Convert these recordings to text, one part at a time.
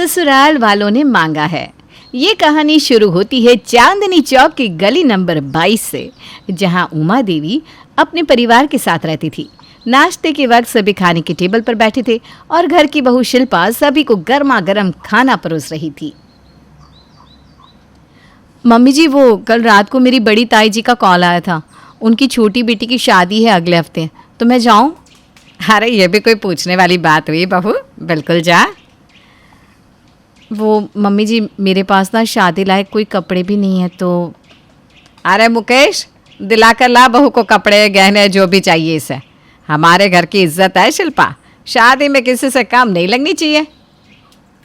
ससुराल वालों ने मांगा है। ये कहानी शुरू होती है चांदनी चौक की गली नंबर 22 से, जहां उमा देवी अपने परिवार के साथ रहती थी। नाश्ते के वक्त सभी खाने के टेबल पर बैठे थे और घर की बहू शिल्पा सभी को गर्मा गर्म खाना परोस रही थी। मम्मी जी, वो कल रात को मेरी बड़ी ताई जी का कॉल आया था। उनकी छोटी बेटी की शादी है अगले हफ्ते, तो मैं जाऊं? अरे ये भी कोई पूछने वाली बात हुई बहू, बिल्कुल जा। वो मम्मी जी, मेरे पास ना शादी लायक कोई कपड़े भी नहीं है तो। अरे मुकेश, दिलाकर ला बहू को कपड़े गहने जो भी चाहिए इसे। हमारे घर की इज्जत है शिल्पा, शादी में किसी से काम नहीं लगनी चाहिए।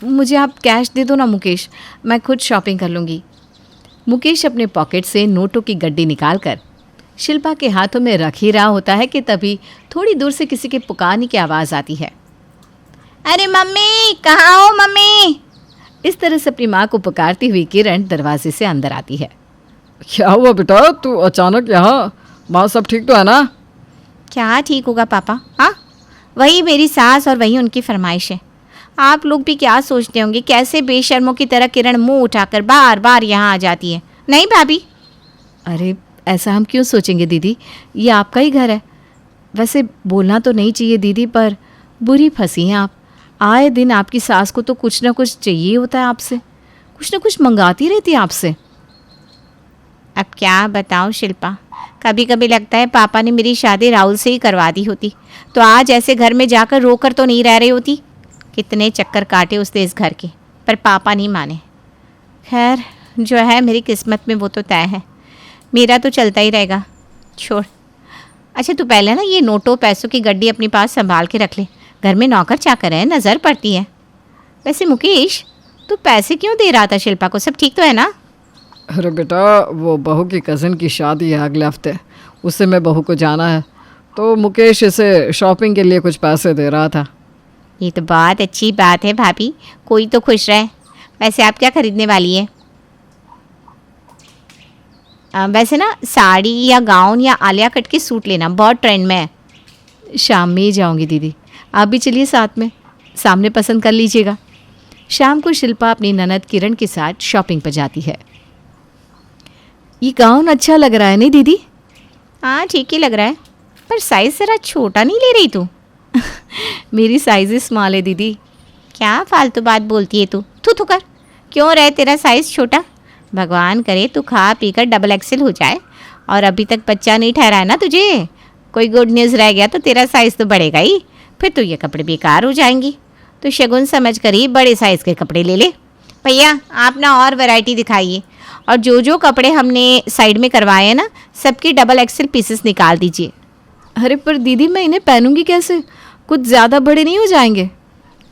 मुझे आप कैश दे दो ना मुकेश, मैं खुद शॉपिंग कर लूँगी। मुकेश अपने पॉकेट से नोटों की गड्डी निकालकर शिल्पा के हाथों में रख ही रहा होता है कि तभी थोड़ी दूर से किसी के पुकारने की आवाज़ आती है। अरे मम्मी, कहाँ हो मम्मी? इस तरह से अपनी माँ को पुकारती हुई किरण दरवाजे से अंदर आती है। क्या हुआ बेटा, तू अचानक यहाँ? माँ सब ठीक तो है ना? क्या ठीक होगा पापा? हाँ, वही मेरी सास और वही उनकी फरमाइश है। आप लोग भी क्या सोचते होंगे, कैसे बेशर्मों की तरह किरण मुंह उठाकर बार बार यहाँ आ जाती है। नहीं भाभी। अरे ऐसा हम क्यों सोचेंगे दीदी, ये आपका ही घर है। वैसे बोलना तो नहीं चाहिए दीदी, पर बुरी फंसी हैं आप। आए दिन आपकी सास को तो कुछ ना कुछ चाहिए होता है आपसे, कुछ ना कुछ मंगाती रहती है आपसे। अब क्या बताऊँ शिल्पा, कभी कभी लगता है पापा ने मेरी शादी राहुल से ही करवा दी होती तो आज ऐसे घर में जाकर रोकर तो नहीं रह रही होती। कितने चक्कर काटे उसने इस घर के, पर पापा नहीं माने। खैर, जो है मेरी किस्मत में वो तो तय है, मेरा तो चलता ही रहेगा। छोड़। अच्छा तू पहले ना ये नोटों पैसों की गड्डी अपने पास संभाल के रख ले, घर में नौकर चाकर है, नज़र पड़ती है। वैसे मुकेश, तू पैसे क्यों दे रहा था शिल्पा को? सब ठीक तो है ना? अरे बेटा, वो बहू की कज़न की शादी है अगले हफ्ते, उससे मैं बहू को जाना है, तो मुकेश इसे शॉपिंग के लिए कुछ पैसे दे रहा था। ये तो बहुत अच्छी बात है भाभी, कोई तो खुश रहे। वैसे आप क्या खरीदने वाली है? वैसे ना साड़ी या गाउन या आलिया कट के सूट लेना बहुत ट्रेंड में है। शाम में ही जाऊंगी दीदी, आप भी चलिए साथ में, सामने पसंद कर लीजिएगा। शाम को शिल्पा अपनी ननद किरण के साथ शॉपिंग पर जाती है। ये गाउन अच्छा लग रहा है नहीं दीदी? हाँ ठीक ही लग रहा है, पर साइज़ ज़रा छोटा नहीं ले रही तू? मेरी साइज़ स्मॉल है दीदी। क्या फालतू बात बोलती है तू? थू कर, क्यों रहे तेरा साइज़ छोटा? भगवान करे तू खा पी कर डबल एक्सेल हो जाए। और अभी तक बच्चा नहीं ठहरा है ना तुझे, कोई गुड न्यूज़ रह गया तो तेरा साइज़ तो बढ़ेगा ही, फिर तो ये कपड़े बेकार हो जाएंगी। तो शगुन समझ कर ही बड़े साइज़ के कपड़े ले ले। भैया आप ना और वैरायटी दिखाइए, और जो जो कपड़े हमने साइड में करवाए हैं ना, सबके डबल एक्सेल पीसेस निकाल दीजिए। अरे पर दीदी, मैं इन्हें पहनूंगी कैसे? कुछ ज़्यादा बड़े नहीं हो जाएंगे?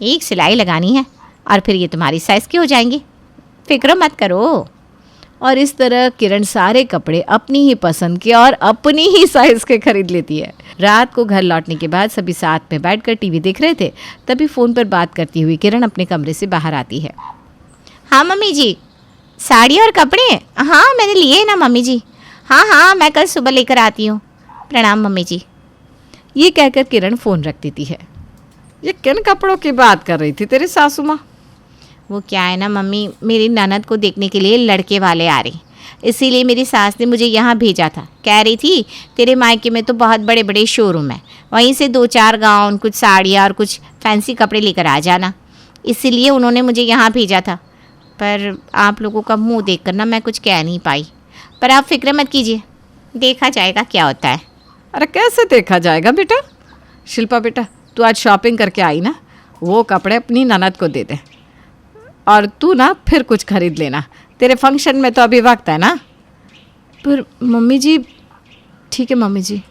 एक सिलाई लगानी है और फिर ये तुम्हारी साइज़ के हो जाएंगे, फिक्र मत करो। और इस तरह किरण सारे कपड़े अपनी ही पसंद के और अपनी ही साइज़ के खरीद लेती है। रात को घर लौटने के बाद सभी साथ में बैठकर टीवी देख रहे थे, तभी फ़ोन पर बात करती हुई किरण अपने कमरे से बाहर आती है। हाँ मम्मी जी, साड़ी और कपड़े? हाँ मैंने लिए ना मम्मी जी। हाँ मैं कल सुबह लेकर आती हूँ। प्रणाम मम्मी जी। ये कहकर किरण फ़ोन रख देती है। ये किन कपड़ों की बात कर रही थी तेरी सासू माँ? वो क्या है ना मम्मी, मेरी ननद को देखने के लिए लड़के वाले आ रहे, इसीलिए मेरी सास ने मुझे यहाँ भेजा था। कह रही थी तेरे मायके में तो बहुत बड़े बड़े शोरूम है, वहीं से 2-4 गाउन, कुछ साड़ियाँ और कुछ फैंसी कपड़े लेकर आ जाना। इसीलिए उन्होंने मुझे यहाँ भेजा था, पर आप लोगों का मुंह देखकर ना मैं कुछ कह नहीं पाई। पर आप फिक्र मत कीजिए, देखा जाएगा क्या होता है। अरे कैसे देखा जाएगा बेटा? शिल्पा बेटा, तू आज शॉपिंग करके आई ना, वो कपड़े अपनी ननद को दे दे, और तू ना फिर कुछ खरीद लेना, तेरे फंक्शन में तो अभी वक्त है ना। पर मम्मी जी। ठीक है मम्मी जी।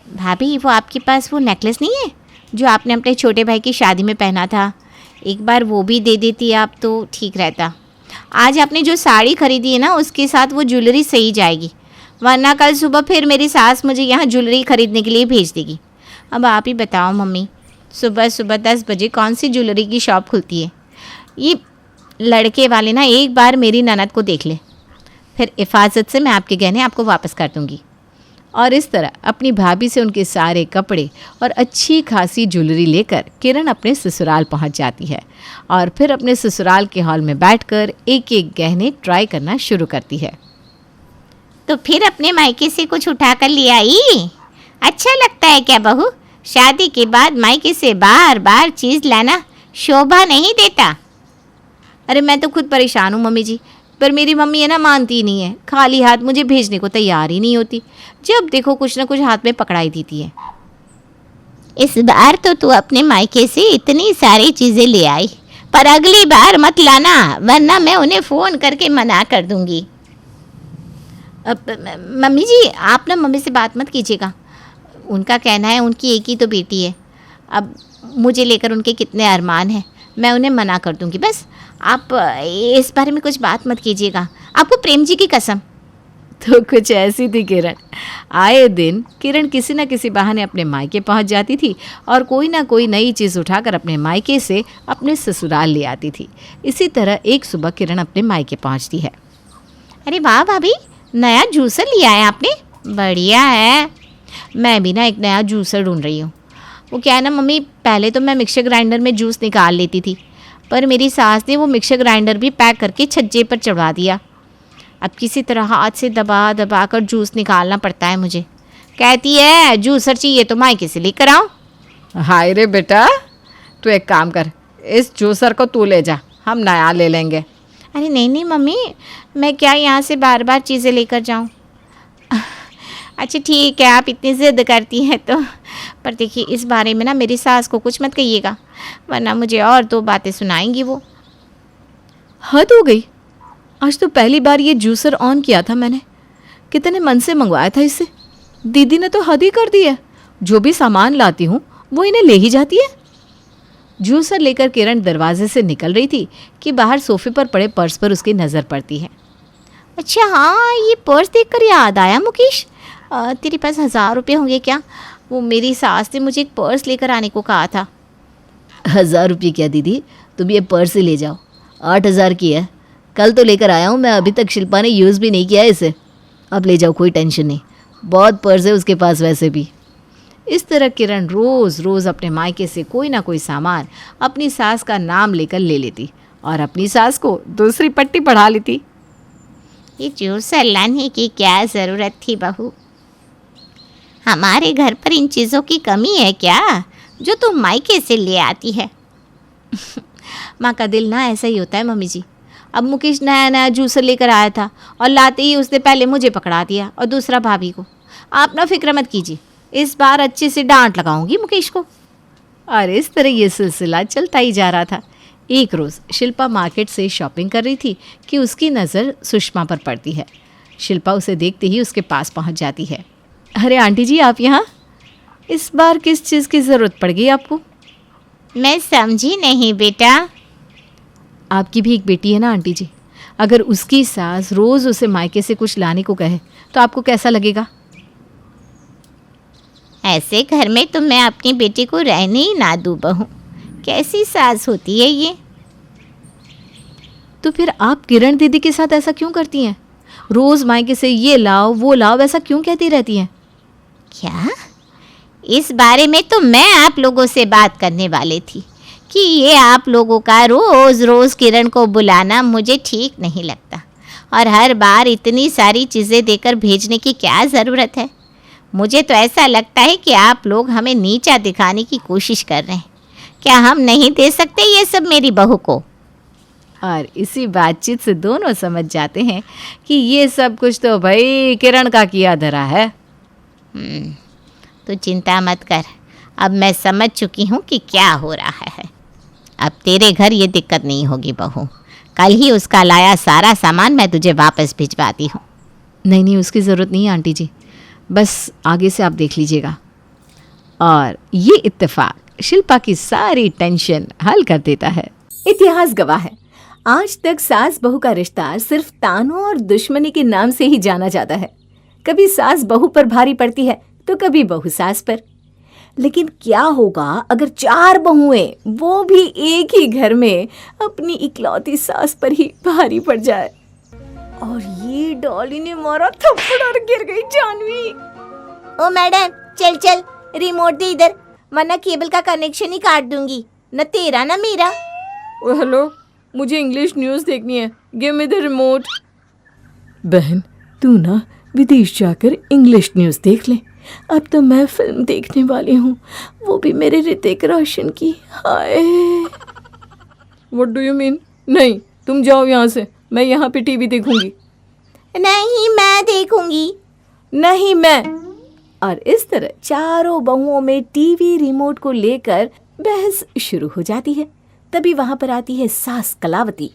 भाभी, वो आपके पास वो नेकलेस नहीं है जो आपने अपने छोटे भाई की शादी में पहना था? एक बार वो भी दे देती आप तो ठीक रहता। आज आपने जो साड़ी खरीदी है ना, उसके साथ वो ज्वेलरी सही जाएगी, वरना कल सुबह फिर मेरी सास मुझे यहाँ ज्वेलरी खरीदने के लिए भेज देगी। अब आप ही बताओ मम्मी, सुबह सुबह 10 बजे कौन सी ज्वेलरी की शॉप खुलती है? ये लड़के वाले ना एक बार मेरी ननद को देख ले, फिर हिफाजत से मैं आपके गहने आपको वापस कर दूँगी। और इस तरह अपनी भाभी से उनके सारे कपड़े और अच्छी खासी ज्वेलरी लेकर किरण अपने ससुराल पहुंच जाती है और फिर अपने ससुराल के हॉल में बैठकर एक एक गहने ट्राई करना शुरू करती है। तो फिर अपने मायके से कुछ उठा कर ले आई? अच्छा लगता है क्या बहू? शादी के बाद मायके से बार बार चीज़ लाना शोभा नहीं देता। अरे मैं तो खुद परेशान हूँ मम्मी जी, पर मेरी मम्मी है ना मानती ही नहीं है, खाली हाथ मुझे भेजने को तैयार ही नहीं होती। जब देखो कुछ ना कुछ हाथ में पकड़ाई देती है। इस बार तो तू अपने मायके से इतनी सारी चीज़ें ले आई, पर अगली बार मत लाना, वरना मैं उन्हें फ़ोन करके मना कर दूंगी। मम्मी जी आप ना मम्मी से बात मत कीजिएगा, उनका कहना है उनकी एक ही तो बेटी है। अब मुझे लेकर उनके कितने अरमान हैं, मैं उन्हें मना कर दूंगी। बस आप इस बारे में कुछ बात मत कीजिएगा, आपको प्रेम जी की कसम। तो कुछ ऐसी थी किरण। आए दिन किरण किसी न किसी बहाने अपने मायके पहुंच जाती थी और कोई ना कोई नई चीज़ उठाकर अपने मायके से अपने ससुराल ले आती थी। इसी तरह एक सुबह किरण अपने मायके पहुंचती है। अरे वाह भाभी, नया जूसर लिया है आपने, बढ़िया है। मैं भी ना एक नया जूसर ढूंढ रही हूँ। वो क्या है ना मम्मी, पहले तो मैं मिक्सर ग्राइंडर में जूस निकाल लेती थी, पर मेरी सास ने वो मिक्सर ग्राइंडर भी पैक करके छज्जे पर चढ़वा दिया। अब किसी तरह हाथ से दबा दबा कर जूस निकालना पड़ता है मुझे। कहती है जूसर चाहिए तो मायके से लेकर आओ। हाय रे बेटा, तू एक काम कर, इस जूसर को तू ले जा, हम नया ले लेंगे। अरे नहीं नहीं मम्मी, मैं क्या यहाँ से बार बार चीज़ें लेकर जाऊँ? अच्छा ठीक है, आप इतनी ज़िद करती हैं तो। पर देखिए इस बारे में ना मेरी सास को कुछ मत कहिएगा, वरना मुझे और दो बातें सुनाएंगी वो। हद हो गई, आज तो पहली बार ये जूसर ऑन किया था मैंने। कितने मन से मंगवाया था इससे, दीदी ने तो हद ही कर दी है। जो भी सामान लाती हूँ वो इन्हें ले ही जाती है। जूसर लेकर किरण दरवाजे से निकल रही थी कि बाहर सोफे पर पड़े पर्स पर उसकी नज़र पड़ती है। अच्छा हाँ, ये पर्स देखकर याद आया मुकेश, तेरे पास 1000 रुपये होंगे क्या? वो मेरी सास ने मुझे एक पर्स लेकर आने को कहा था। 1000 रुपये क्या दीदी, तुम ये पर्स ही ले जाओ, 8000 की है। कल तो लेकर आया हूँ मैं, अभी तक शिल्पा ने यूज़ भी नहीं किया है इसे। अब ले जाओ, कोई टेंशन नहीं, बहुत पर्स है उसके पास वैसे भी। इस तरह किरण रोज़ रोज़ अपने मायके से कोई ना कोई सामान अपनी सास का नाम लेकर ले लेती और अपनी सास को दूसरी पट्टी पढ़ा लेती। ये जूसर लाने की क्या ज़रूरत थी बहू? हमारे घर पर इन चीज़ों की कमी है क्या जो तुम मायके से ले आती है? माँ का दिल ना ऐसा ही होता है मम्मी जी। अब मुकेश नया नया जूसर लेकर आया था और लाते ही उसने पहले मुझे पकड़ा दिया और दूसरा भाभी को। आप ना फिक्र मत कीजिए, इस बार अच्छे से डांट लगाऊंगी मुकेश को। और इस तरह ये सिलसिला चलता ही जा रहा था। एक रोज़ शिल्पा मार्केट से शॉपिंग कर रही थी कि उसकी नज़र सुषमा पर पड़ती है। शिल्पा उसे देखते ही उसके पास पहुंच जाती है। अरे आंटी जी आप यहाँ, इस बार किस चीज़ की ज़रूरत पड़ गई आपको? मैं समझी नहीं बेटा। आपकी भी एक बेटी है ना आंटी जी, अगर उसकी सास रोज़ उसे मायके से कुछ लाने को कहे तो आपको कैसा लगेगा? ऐसे घर में तो मैं अपनी बेटी को रहने ही ना दूँ बहू। कैसी सास होती है ये? तो फिर आप किरण दीदी के साथ ऐसा क्यों करती हैं? रोज़ मायके से ये लाओ वो लाओ ऐसा क्यों कहती रहती हैं? क्या? इस बारे में तो मैं आप लोगों से बात करने वाली थी कि ये आप लोगों का रोज़ रोज़ किरण को बुलाना मुझे ठीक नहीं लगता, और हर बार इतनी सारी चीज़ें देकर भेजने की क्या ज़रूरत है? मुझे तो ऐसा लगता है कि आप लोग हमें नीचा दिखाने की कोशिश कर रहे हैं। क्या हम नहीं दे सकते ये सब मेरी बहू को? और इसी बातचीत से दोनों समझ जाते हैं कि ये सब कुछ तो भाई किरण का किया धरा है। तो चिंता मत कर, अब मैं समझ चुकी हूँ कि क्या हो रहा है। अब तेरे घर ये दिक्कत नहीं होगी बहू। कल ही उसका लाया सारा सामान मैं तुझे वापस भिजवाती हूँ। नहीं नहीं, उसकी ज़रूरत नहीं है आंटी जी, बस आगे से आप देख लीजिएगा। और ये इत्तेफाक शिल्पा की सारी टेंशन हल कर देता है। इतिहास गवाह है, आज तक सास बहू का रिश्ता सिर्फ तानों और दुश्मनी के नाम से ही जाना जाता है। कभी सास बहू पर भारी पड़ती है तो कभी बहू सास पर। लेकिन क्या होगा अगर 4 बहुएं वो भी एक ही घर में अपनी इकलौती सास पर ही भारी पड़ जाए? और ये डॉली ने मारा थप्पड़ और गिर गई जानवी। ओ मैडम, चल चल, रिमोट दे इधर, वरना केबल का कनेक्शन ही काट दूंगी, न तेरा न मेरा। ओ हेलो, मुझे इंग्लिश न्यूज़ देखनी है, गिव मी द रिमोट। बहन, तू ना विदेश जाकर इंग्लिश न्यूज़ देख ले। अब तो मैं फिल्म देखने वाली हूँ, वो भी मेरे ऋतिक रोशन की। हाय, व्हाट डू यू मीन? नहीं, तुम जाओ यहाँ से, मैं यहाँ पे टीवी देखूंगी। नहीं, मैं देखूंगी। नहीं मैं। और इस तरह चारों बहुओं में टीवी रिमोट को लेकर बहस शुरू हो जाती है। तभी वहां पर आती है सास कलावती।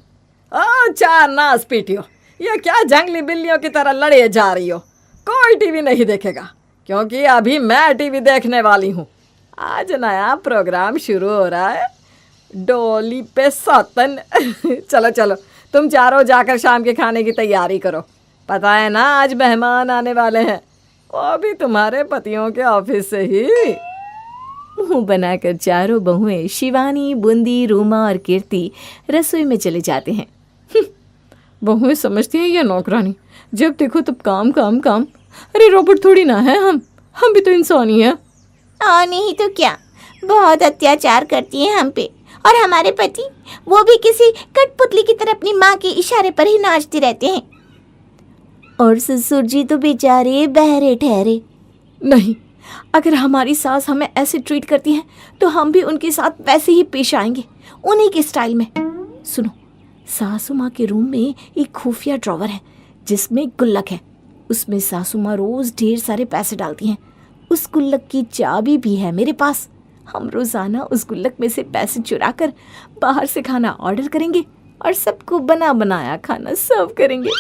चार नास पीटियो, ये क्या जंगली बिल्लियों की तरह लड़े जा रही हो? कोई टीवी नहीं देखेगा, क्योंकि अभी मैं टीवी देखने वाली हूँ। आज नया प्रोग्राम शुरू हो रहा है, डोली पे सौतन। चलो चलो, तुम चारों जाकर शाम के खाने की तैयारी करो। पता है ना, आज मेहमान आने वाले हैं, वो भी तुम्हारे पतियों के ऑफिस से ही। मुंह बनाकर चारों बहुएं शिवानी, बूंदी, रूमा और कीर्ति रसोई में चले जाते हैं। बहुएं समझती हैं ये नौकरानी, जब देखो तब काम काम काम। अरे रोबोट थोड़ी ना है हम भी तो इंसान ही हैं। और नहीं तो क्या, बहुत अत्याचार करती हैं हम पे। और हमारे पति, वो भी किसी कठपुतली की तरह अपनी माँ के इशारे पर ही नाचते रहते हैं। और ससुर जी तो बेचारे बहरे ठहरे। नहीं, अगर हमारी सास हमें ऐसे ट्रीट करती है तो हम भी उनके साथ वैसे ही पेश आएंगे, उन्हीं के स्टाइल में। सुनो, सासू माँ के रूम में एक खुफिया ड्रॉवर है जिसमें गुल्लक है। उसमें सासू माँ रोज ढेर सारे पैसे डालती हैं। उस गुल्लक की चाबी भी है मेरे पास। हम रोजाना उस गुल्लक में से पैसे चुरा कर बाहर से खाना ऑर्डर करेंगे और सबको बना बनाया खाना सर्व करेंगे।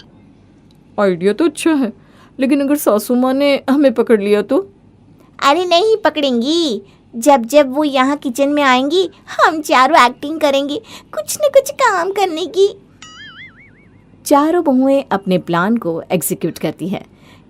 आइडिया तो अच्छा है, लेकिन अगर सासू माँ ने हमें पकड़ लिया तो? अरे नहीं पकड़ेंगी, जब जब वो यहाँ किचन में आएंगी हम चारों एक्टिंग करेंगे कुछ न कुछ काम करने की। चारों बहुएं अपने प्लान को एग्जीक्यूट करती है।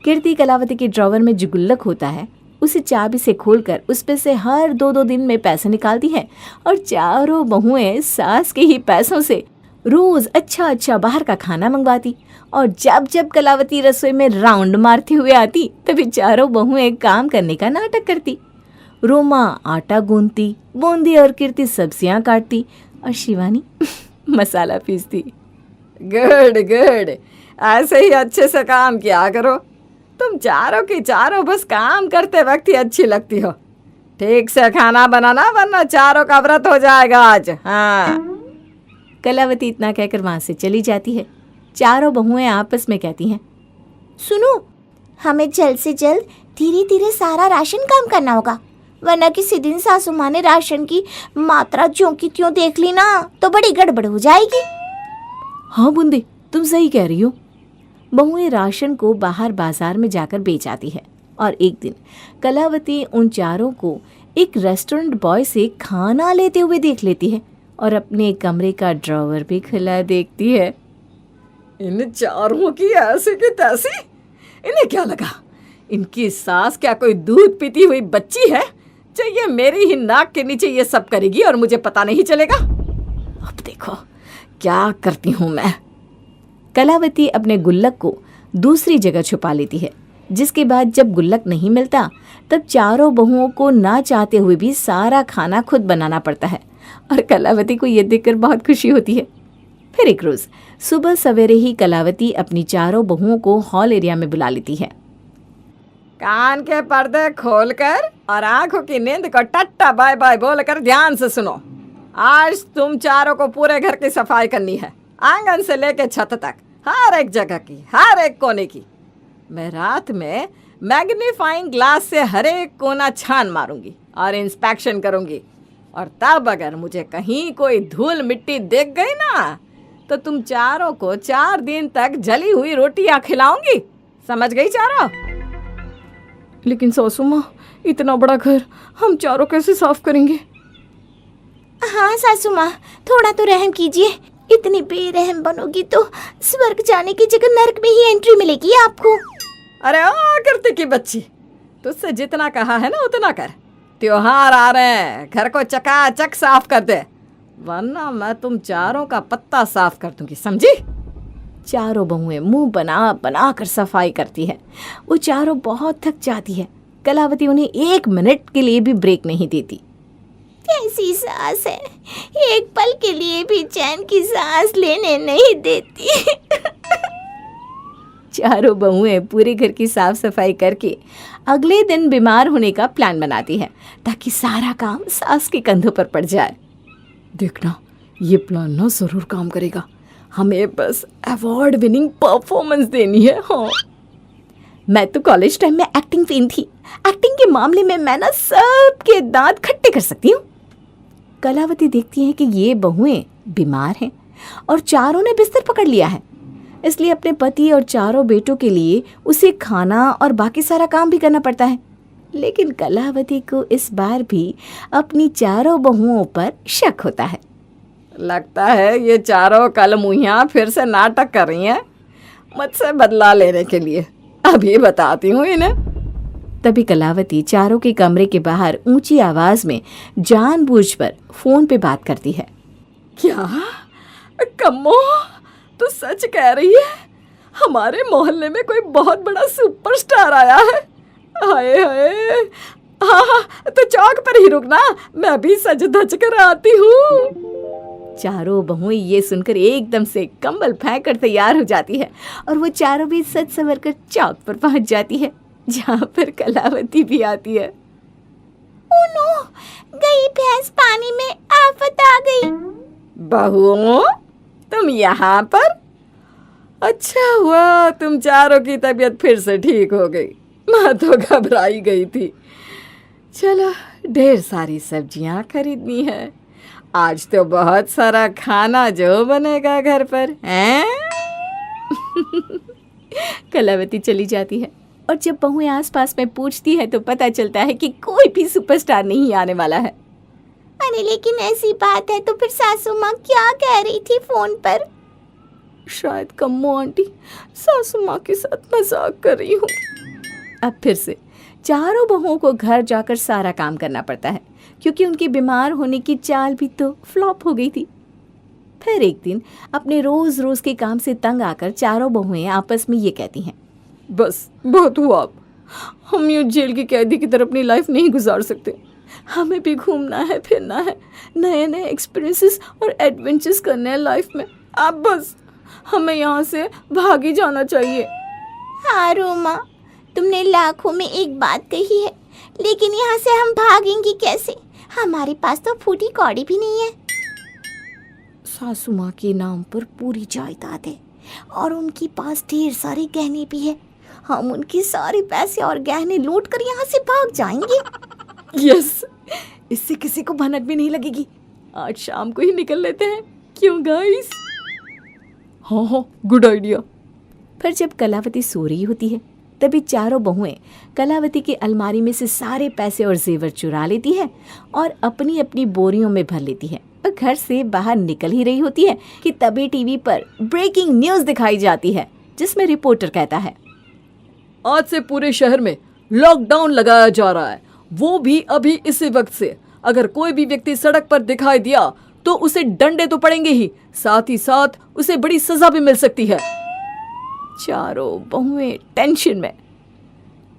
कीर्ति कलावती के ड्रॉवर में जो गुल्लक होता है उसे चाबी से खोलकर उस पे से हर 2-2 दिन में पैसे निकालती है और चारों बहुएं सास के ही पैसों से रोज अच्छा अच्छा बाहर का खाना मंगवाती। और जब जब कलावती रसोई में राउंड मारते हुए आती तभी चारों बहुएं काम करने का नाटक करती। रोमा आटा गूंथती, बूंदी और कीर्ति सब्जियां काटती और शिवानी मसाला पीसती। गुड गुड, ऐसे ही अच्छे से काम किया करो। तुम चारों की चारों बस काम करते वक्त ही अच्छी लगती हो। ठीक से खाना बनाना, वरना चारों का व्रत हो जाएगा आज। हाँ। कलावती इतना कहकर वहां से चली जाती है। चारों बहुएं आपस में कहती हैं, सुनो, हमें जल्द से जल्द धीरे धीरे सारा राशन काम करना होगा, वरना किसी दिन सासू माँ ने राशन की मात्रा ज्यों की त्यों देख ली ना तो बड़ी गड़बड़ हो जाएगी। हाँ बूंदी, तुम सही कह रही हो। बहुएं राशन को बाहर बाजार में जाकर बेच आती है और एक दिन कलावती उन चारों को एक रेस्टोरेंट बॉय से खाना लेते हुए देख लेती है और अपने कमरे का ड्रॉवर भी खुला देखती है। इन चारों की ऐसी की तैसी, इन्हें क्या लगा इनकी सास क्या कोई दूध पीती हुई बच्ची है जो ये मेरी ही नाक के नीचे ये सब करेगी और मुझे पता नहीं चलेगा? अब देखो क्या करती हूँ मैं। कलावती अपने गुल्लक को दूसरी जगह छुपा लेती है, जिसके बाद जब गुल्लक नहीं मिलता तब चारों बहुओं को ना चाहते हुए भी सारा खाना खुद बनाना पड़ता है और कलावती को ये देखकर बहुत खुशी होती है। फिर एक रोज सुबह सवेरे ही कलावती अपनी चारों बहुओं को हॉल एरिया में बुला लेती है। कान के पर्दे खोलकर और आंखों की नींद को टट्टा बाय बाय बोलकर ध्यान से सुनो। आज तुम चारों को पूरे घर की सफाई करनी है, आंगन से लेकर छत तक, हर एक जगह की, हर एक कोने की। मैं रात में मैग्नीफाइंग ग्लास से हर एक कोना छान मारूंगी और इंस्पेक्शन करूंगी, और तब अगर मुझे कहीं कोई धूल मिट्टी देख गई ना तो तुम चारों को 4 दिन तक जली हुई रोटियां खिलाऊंगी। समझ गई चारों? लेकिन सासू माँ, इतना बड़ा घर हम चारों कैसे साफ करेंगे? हाँ सासू माँ, थोड़ा तो रहम कीजिए। इतनी बेरहम बनोगी तो स्वर्ग जाने की जगह नरक में ही एंट्री मिलेगी आपको। अरे ओ कीर्ति की बच्ची, तुझसे जितना कहा है ना उतना कर। त्योहार आ रहे हैं, घर को चकाचक साफ कर दे, वरना मैं तुम चारों का पत्ता साफ कर दूंगी, समझी? चारों बहुएं मुंह बना बना कर सफाई करती है। वो चारों बहुत थक जाती है कलावती उन्हें 1 मिनट के लिए भी ब्रेक नहीं देती। कैसी सास है, एक पल के लिए भी चैन की सांस लेने नहीं देती। चारों बहुएं पूरे घर की साफ सफाई करके अगले दिन बीमार होने का प्लान बनाती है ताकि सारा काम सास के कंधों पर पड़ जाए। देखना, ये प्लान ना जरूर काम करेगा। हमें बस अवार्ड विनिंग परफॉर्मेंस देनी है। हाँ, मैं तो कॉलेज टाइम में एक्टिंग फेन थी। एक्टिंग के मामले में मैं ना सबके दांत खट्टे कर सकती हूँ। कलावती देखती है कि ये बहुएं बीमार हैं और चारों ने बिस्तर पकड़ लिया है, इसलिए अपने पति और चारों बेटों के लिए उसे खाना और बाकी सारा काम भी करना पड़ता है। लेकिन कलावती को इस बार भी अपनी चारों बहुओं पर शक होता है। लगता है ये चारों कलमुहियाँ फिर से नाटक कर रही हैं मुझसे बदला लेने के लिए। अभी बताती हूँ इन्हें। तभी कलावती चारों के कमरे के बाहर ऊंची आवाज में जानबूझकर फोन पे बात करती है। क्या कम्मो, तू सच कह रही है? हमारे मोहल्ले में कोई बहुत बड़ा सुपरस्टार आया है। हाय हाय, हाँ, तो चौक पर ही रुकना, मैं भी सज धज कर आती हूँ। चारों बहुएं ये सुनकर एकदम से कंबल फेंक कर तैयार हो जाती है और वो चारों भी सज संवर कर चौक पर पहुंच जाती है, जहाँ पर कलावती भी आती है। ओ नो, गई भैंस पानी में, आफत आ गई। बहुओं, तुम यहाँ पर? अच्छा हुआ तुम चारों की तबीयत फिर से ठीक हो गई, मैं तो घबराई गई थी। चलो, ढेर सारी सब्जियाँ खरीदनी है, आज तो बहुत सारा खाना जो बनेगा घर पर, हैं? कलावती चली जाती है और जब बहुएं आसपास में पूछती है तो पता चलता है कि कोई भी सुपरस्टार नहीं आने वाला है। अरे लेकिन ऐसी बात है तो फिर सासू माँ क्या कह रही थी फोन पर? शायद कम्मो आंटी सासू माँ के साथ मजाक कर रही हूँ। अब फिर से चारों बहुओं को घर जाकर सारा काम करना पड़ता है, क्योंकि उनके बीमार होने की चाल भी तो फ्लॉप हो गई थी। फिर एक दिन अपने रोज रोज के काम से तंग आकर चारों बहुएं आपस में ये कहती हैं, बस बहुत हुआ, अब हम यूँ जेल की कैदी की तरह अपनी लाइफ नहीं गुजार सकते। हमें भी घूमना है, फिरना है, नए नए एक्सपीरियंसेस और एडवेंचर्स करने हैं लाइफ में। अब बस हमें यहाँ से भाग ही जाना चाहिए। हाँ रोमा, तुमने लाखों में एक बात कही है, लेकिन यहाँ से हम भागेंगे कैसे? हमारे पास तो फूटी कौड़ी भी नहीं है। सासू माँ के नाम पर पूरी जायदाद है और उनके पास ढेर सारे गहने भी है। हम उनके सारे पैसे और गहने लूट कर यहाँ से भाग जाएंगे। यस, इससे किसी को भनक भी नहीं लगेगी। आज शाम को ही निकल लेते हैं, क्यों गाइस? हाँ हाँ, गुड आइडिया। फिर जब कलावती सो रही होती है तभी चारों बहुएं कलावती की अलमारी में से सारे पैसे और जेवर चुरा लेती है और अपनी अपनी बोरियों में भर लेती है और घर से बाहर निकल ही रही होती है कि तभी टीवी पर ब्रेकिंग न्यूज़ दिखाई जाती है, जिसमें रिपोर्टर कहता है, आज से पूरे शहर में लॉकडाउन लगाया जा रहा है, वो भी अभी इसी वक्त से। अगर कोई भी व्यक्ति सड़क पर दिखाई दिया तो उसे डंडे तो पड़ेंगे ही, साथ ही साथ उसे बड़ी सजा भी मिल सकती है। चारों बहुएं टेंशन में,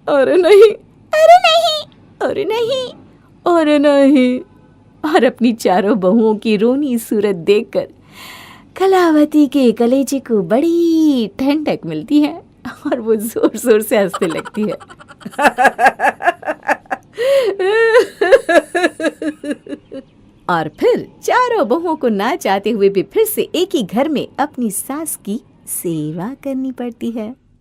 अरे नहीं, अरे नहीं, अरे नहीं, अरे नहीं। और अपनी चारों बहुओं की रोनी सूरत देखकर कलावती के कलेजे को बड़ी ठंडक मिलती है और वो जोर जोर से हंसने लगती है। और फिर चारों बहुओं को ना चाहते हुए भी फिर से एक ही घर में अपनी सास की सेवा करनी पड़ती है।